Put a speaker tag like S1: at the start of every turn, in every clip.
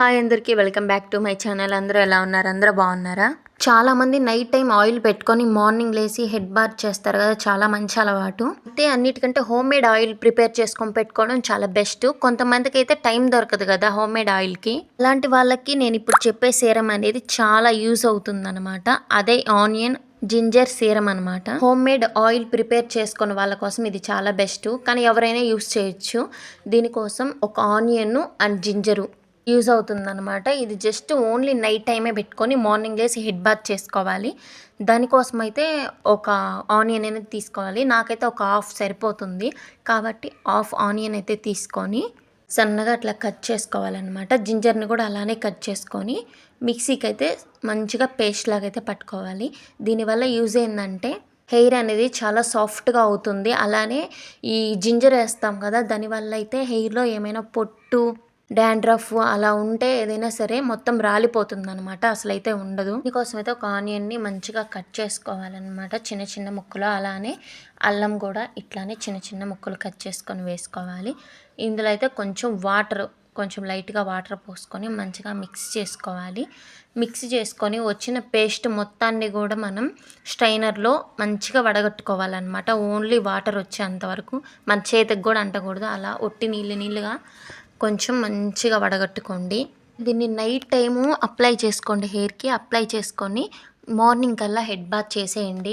S1: Hi అందరికీ welcome back to my channel. అందరూ ఎలా ఉన్నారు? అందరూ బాగున్నారా? చాలామంది నైట్ టైం ఆయిల్ పెట్టుకొని మార్నింగ్ లేసి హెడ్ బాత్ చేస్తారు కదా, చాలా మంచి అలవాటు. అయితే అన్నిటికంటే హోమ్ మేడ్ ఆయిల్ ప్రిపేర్ చేసుకొని పెట్టుకోవడం చాలా బెస్ట్. కొంతమందికి అయితే టైం దొరకదు కదా హోమ్ మేడ్ ఆయిల్కి. అలాంటి వాళ్ళకి నేను ఇప్పుడు చెప్పే సీరం అనేది చాలా యూజ్ అవుతుందన్నమాట. అదే ఆనియన్ జింజర్ సీరం అనమాట. హోమ్ మేడ్ ఆయిల్ ప్రిపేర్ చేసుకున్న వాళ్ళ కోసం ఇది చాలా బెస్ట్, కానీ ఎవరైనా యూస్ చేయొచ్చు. దీనికోసం ఒక ఆనియన్ అండ్ జింజరు యూజ్ అవుతుందన్నమాట. ఇది జస్ట్ ఓన్లీ నైట్ టైమే పెట్టుకొని మార్నింగ్ లేసి హెడ్ బాత్ చేసుకోవాలి. దానికోసం అయితే ఒక ఆనియన్ అనేది తీసుకోవాలి. నాకైతే ఒక హాఫ్ సరిపోతుంది కాబట్టి హాఫ్ ఆనియన్ అయితే తీసుకొని సన్నగా అట్లా కట్ చేసుకోవాలన్నమాట. జింజర్ని కూడా అలానే కట్ చేసుకొని మిక్సీకి అయితే మంచిగా పేస్ట్ లాగా అయితే పట్టుకోవాలి. దీనివల్ల యూజ్ ఏంటంటే హెయిర్ అనేది చాలా సాఫ్ట్గా అవుతుంది. అలానే ఈ జింజర్ వేస్తాం కదా, దానివల్ల అయితే హెయిర్లో ఏమైనా పొట్టు డాండ్రఫ్ అలా ఉంటే ఏదైనా సరే మొత్తం రాలిపోతుందనమాట, అసలైతే ఉండదు. దీనికోసం అయితే ఒక ఆనియన్ని మంచిగా కట్ చేసుకోవాలన్నమాట చిన్న చిన్న ముక్కలు. అలానే అల్లం కూడా ఇట్లానే చిన్న చిన్న ముక్కలు కట్ చేసుకొని వేసుకోవాలి. ఇందులో అయితే కొంచెం లైట్గా వాటర్ పోసుకొని మంచిగా మిక్స్ చేసుకోవాలి. మిక్స్ చేసుకొని వచ్చిన పేస్ట్ మొత్తాన్ని కూడా మనం స్ట్రైనర్లో మంచిగా వడగట్టుకోవాలన్నమాట. ఓన్లీ వాటర్ వచ్చేంతవరకు, మన చేతికి కూడా అంటకూడదు. అలా ఒట్టి నీళ్ళుగా కొంచెం మంచిగా వడగట్టుకోండి. దీన్ని నైట్ టైము అప్లై చేసుకోండి. హెయిర్కి అప్లై చేసుకొని మార్నింగ్ కల్లా హెడ్ బాత్ చేసేయండి.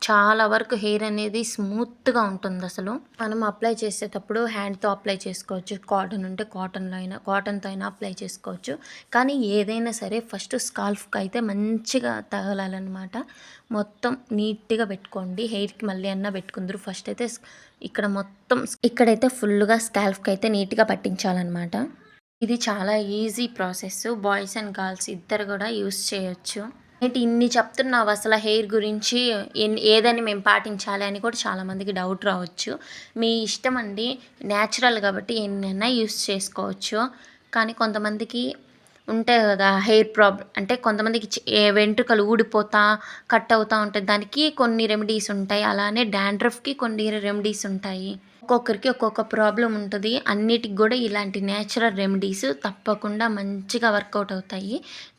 S1: చాలా వరకు హెయిర్ అనేది స్మూత్గా ఉంటుంది. అసలు మనం అప్లై చేసేటప్పుడు హ్యాండ్తో అప్లై చేసుకోవచ్చు, కాటన్ ఉంటే కాటన్తో అయినా అప్లై చేసుకోవచ్చు. కానీ ఏదైనా సరే ఫస్ట్ స్కాల్ఫ్కి అయితే మంచిగా తగలాలన్నమాట. మొత్తం నీట్గా పెట్టుకోండి. హెయిర్కి మళ్ళీ అన్నా పెట్టుకుందరు. ఫస్ట్ అయితే ఇక్కడైతే ఫుల్గా స్కాల్ఫ్కి అయితే నీట్గా పట్టించాలన్నమాట. ఇది చాలా easy process. Boys and girls ఇద్దరు కూడా యూస్ చేయొచ్చు. ఏంటి ఇన్ని చెప్తున్నావు అసలు హెయిర్ గురించి, ఏదని మేము పాటించాలి అని కూడా చాలామందికి డౌట్ రావచ్చు. మీ ఇష్టం అండి, న్యాచురల్ కాబట్టి ఎన్నైనా యూస్ చేసుకోవచ్చు. కానీ కొంతమందికి ఉంటాయి కదా హెయిర్ ప్రాబ్లం, అంటే కొంతమందికి వెంట్రుకలు ఊడిపోతా కట్ అవుతూ ఉంటాయి. దానికి కొన్ని రెమెడీస్ ఉంటాయి. అలానే డాండ్రఫ్కి కొన్ని రెమెడీస్ ఉంటాయి. ఒక్కొక్కరికి ఒక్కొక్క ప్రాబ్లం ఉంటుంది. అన్నిటికి కూడా ఇలాంటి న్యాచురల్ రెమెడీస్ తప్పకుండా మంచిగా వర్కౌట్ అవుతాయి.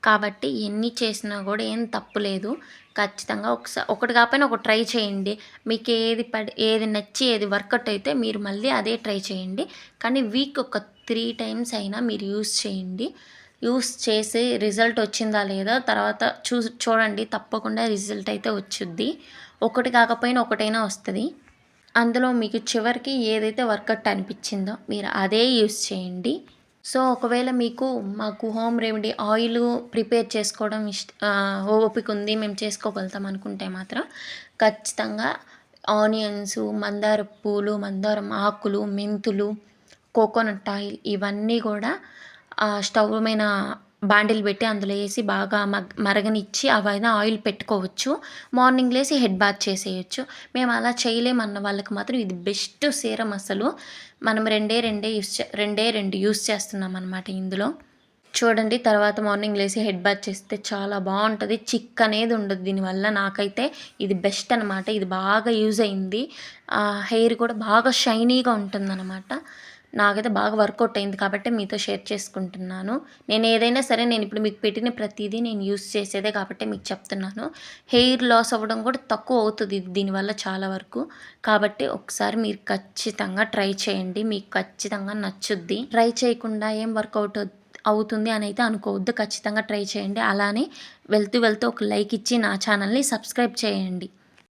S1: కాబట్టి ఎన్ని చేసినా కూడా ఏం తప్పులేదు. ఖచ్చితంగా ఒకటి కాకపోయినా ఒకటి ట్రై చేయండి. మీకు ఏది నచ్చి ఏది వర్కౌట్ అయితే మీరు మళ్ళీ అదే ట్రై చేయండి. కానీ వీక్ ఒక 3 times అయినా మీరు యూస్ చేయండి. యూస్ చేసి రిజల్ట్ వచ్చిందా లేదా తర్వాత చూడండి. తప్పకుండా రిజల్ట్ అయితే వచ్చుద్ది. ఒకటి కాకపోయినా ఒకటైనా వస్తుంది. అందులో మీకు చివరికి ఏదైతే వర్కౌట్ అనిపించిందో మీరు అదే యూస్ చేయండి. సో ఒకవేళ మాకు హోమ్ రెమెడీ ఆయిల్ ప్రిపేర్ చేసుకోవడం ఓపిక ఉంది, మేము చేసుకోగలుగుతాం అనుకుంటే మాత్రం ఖచ్చితంగా ఆనియన్స్, మందార పూలు, మందారం ఆకులు, మెంతులు, కోకోనట్ ఆయిల్ ఇవన్నీ కూడా స్టవ్ మీద బాండిల్ పెట్టి అందులో వేసి బాగా మరగనిచ్చి అవైనా ఆయిల్ పెట్టుకోవచ్చు. మార్నింగ్ లేసి హెడ్ బాత్ చేసేయచ్చు. మేము అలా చేయలేమన్న వాళ్ళకి మాత్రం ఇది బెస్ట్ సీరం. అసలు మనం రెండే రెండు యూస్ చేస్తున్నాం అనమాట ఇందులో. చూడండి, తర్వాత మార్నింగ్ లేసి హెడ్ బాత్ చేస్తే చాలా బాగుంటుంది. చిక్ అనేది ఉండదు దీనివల్ల. నాకైతే ఇది బెస్ట్ అనమాట. ఇది బాగా యూజ్ అయింది. హెయిర్ కూడా బాగా షైనీగా ఉంటుందన్నమాట. నాకైతే బాగా వర్కౌట్ అయింది కాబట్టి మీతో షేర్ చేసుకుంటున్నాను. నేను ఏదైనా సరే నేను ఇప్పుడు మీకు పెట్టిన ప్రతిదీ నేను యూస్ చేసేదే కాబట్టి మీకు చెప్తున్నాను. హెయిర్ లాస్ అవ్వడం కూడా తక్కువ అవుతుంది దీనివల్ల చాలా వరకు. కాబట్టి ఒకసారి మీరు ఖచ్చితంగా ట్రై చేయండి. మీకు ఖచ్చితంగా నచ్చుద్ది. ట్రై చేయకుండా ఏం వర్కౌట్ అవుతుంది అని అయితే అనుకోవద్దు. ఖచ్చితంగా ట్రై చేయండి. అలానే వెళ్తూ ఒక లైక్ ఇచ్చి నా ఛానల్ని సబ్స్క్రైబ్ చేయండి.